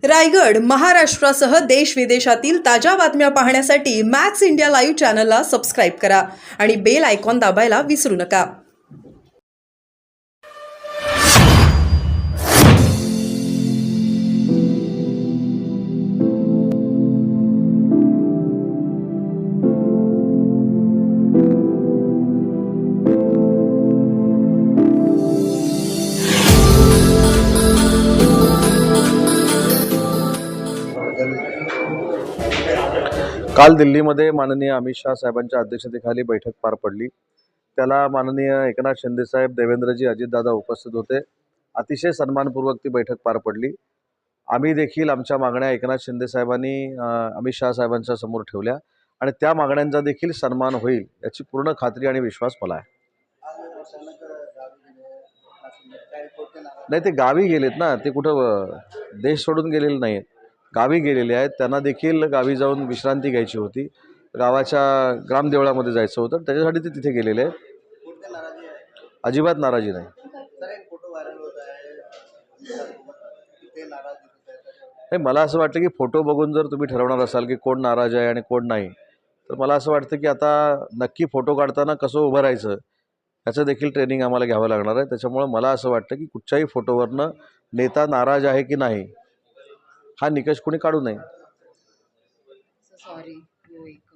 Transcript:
रायगड, महाराष्ट्रासह देश विदेशातील ताज्या बातम्या पाहण्यासाठी मॅक्स इंडिया लाईव्ह चॅनलला सबस्क्राईब करा आणि बेल आयकॉन दाबायला विसरू नका. काल दिल्लीमध्ये माननीय अमित शाह साहेबांच्या अध्यक्षतेखाली बैठक पार पडली. त्याला माननीय एकनाथ शिंदे साहेब, देवेंद्रजी, अजितदादा उपस्थित होते. अतिशय सन्मानपूर्वक ती बैठक पार पडली. आम्ही देखील आमच्या मागण्या एकनाथ शिंदे साहेबांनी अमित शाह साहेबांच्या समोर ठेवल्या आणि त्या मागण्यांचा देखील सन्मान होईल याची पूर्ण खात्री आणि विश्वास मला आहे. नाही, ते गावी गेलेत ना, ते कुठं देश सोडून गेलेले नाहीत, गावी गेलेले आहेत. त्यांना देखील गावी जाऊन विश्रांती घ्यायची होती, गावाच्या ग्रामदेवळामध्ये जायचं होतं, त्याच्यासाठी ते तिथे गेलेले आहेत. अजिबात नाराजी नाही. नाही, मला असं वाटतं की फोटो बघून जर तुम्ही ठरवणार असाल की कोण नाराज आहे आणि कोण नाही, तर मला असं वाटतं की आता नक्की फोटो काढताना कसं उभं राहायचं याचं देखील ट्रेनिंग आम्हाला घ्यावं लागणार आहे. त्याच्यामुळे मला असं वाटतं की कुठच्याही फोटोवरनं नेता नाराज आहे की नाही हा निकष कोणी काढू नये. सॉरी.